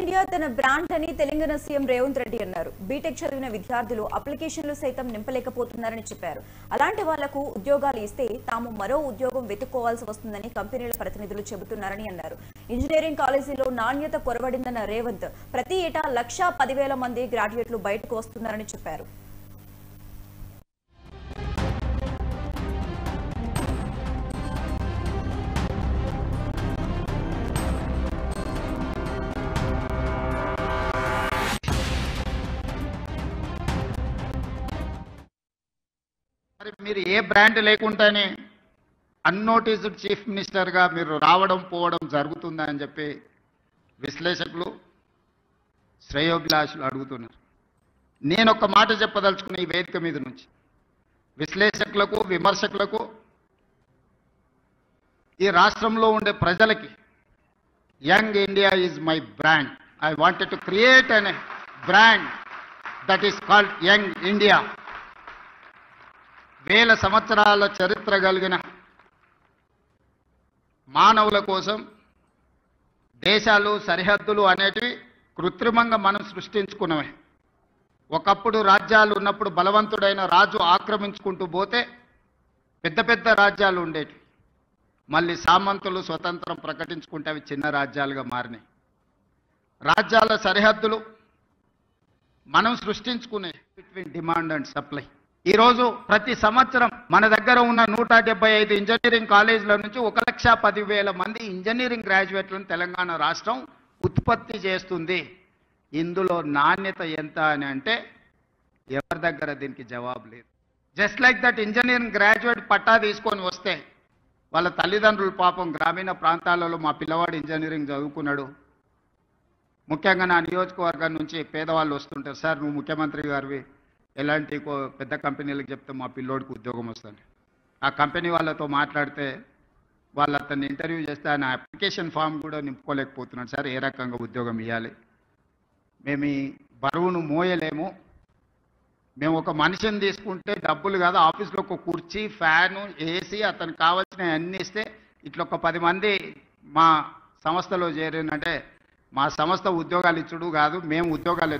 India తన brand అని Telangana CM Revanth Reddy అన్నారు. బీటెక్ చదివిన విద్యార్థులు అప్లికేషన్లు సైతం నింపలేకపోతున్నారని చెప్పారు. అలాంటి వాళ్లకు ఉద్యోగాలు ఇస్తే తాము మరో ఉద్యోగం వెతుక్కోవాల్సి వస్తుందని కంపెనీల ప్రతినిధులు చెబుతున్నారని అన్నారు. ఇంజనీరింగ్ కాలేజీలో నాణ్యత కొరవడిందన్న రేవంత్ ప్రతి ఏటా 1,10,000 మంది గ్రాడ్యుయేట్లు బయటకు వస్తున్నారని చెప్పారు. మీరు ఏ బ్రాండ్ లేకుండానే అన్నోటీస్డ్ చీఫ్ మినిస్టర్గా మీరు రావడం పోవడం జరుగుతుందా అని చెప్పి విశ్లేషకులు శ్రేయోభిలాషులు అడుగుతున్నారు. నేను ఒక మాట చెప్పదలుచుకున్న ఈ వేదిక మీద నుంచి విశ్లేషకులకు విమర్శకులకు ఈ రాష్ట్రంలో ఉండే ప్రజలకి young India is my brand. I wanted to create an brand that is called young India. వేల సంవత్సరాల చరిత్ర కలిగిన మానవుల కోసం దేశాలు సరిహద్దులు అనేటివి కృత్రిమంగా మనం సృష్టించుకున్నవే. ఒకప్పుడు రాజ్యాలు ఉన్నప్పుడు బలవంతుడైన రాజు ఆక్రమించుకుంటూ పోతే పెద్ద పెద్ద రాజ్యాలు ఉండేవి. మళ్ళీ సామంతులు స్వతంత్రం ప్రకటించుకుంటే అవి చిన్న రాజ్యాలుగా మారినాయి. రాజ్యాల సరిహద్దులు మనం సృష్టించుకునే బిట్వీన్ డిమాండ్ అండ్ సప్లై. ఈరోజు ప్రతి సంవత్సరం మన దగ్గర ఉన్న 175 ఇంజనీరింగ్ కాలేజీల నుంచి 1,10,000 మంది ఇంజనీరింగ్ గ్రాడ్యుయేట్లను తెలంగాణ రాష్ట్రం ఉత్పత్తి చేస్తుంది. ఇందులో నాణ్యత ఎంత అని అంటే ఎవరి దగ్గర దీనికి జవాబు లేదు. Just like that engineering graduate పట్టా తీసుకొని వస్తే వాళ్ళ తల్లిదండ్రులు పాపం గ్రామీణ ప్రాంతాలలో మా పిల్లవాడు ఇంజనీరింగ్ చదువుకున్నాడు, ముఖ్యంగా నా నియోజకవర్గం నుంచి పేదవాళ్ళు వస్తుంటారు, సార్ నువ్వు ముఖ్యమంత్రి గారివి ఎలాంటి పెద్ద కంపెనీలకు చెప్తే మా పిల్లోడికి ఉద్యోగం వస్తుంది. ఆ కంపెనీ వాళ్ళతో మాట్లాడితే వాళ్ళు అతన్ని ఇంటర్వ్యూ చేస్తే ఆయన అప్లికేషన్ ఫామ్ కూడా నింపుకోలేకపోతున్నాడు. సార్ ఏ రకంగా ఉద్యోగం ఇవ్వాలి, మేము ఈ బరువును మోయలేము, మేము ఒక మనిషిని తీసుకుంటే డబ్బులు కాదు, ఆఫీస్లో ఒక కుర్చీ ఫ్యాను ఏసీ అతనికి కావాల్సినవి అన్నీ ఇస్తే ఇట్లా ఒక 10 మంది మా సంస్థలో చేరినంటే మా సంస్థ ఉద్యోగాలు ఇచ్చుడు కాదు, మేము ఉద్యోగాలు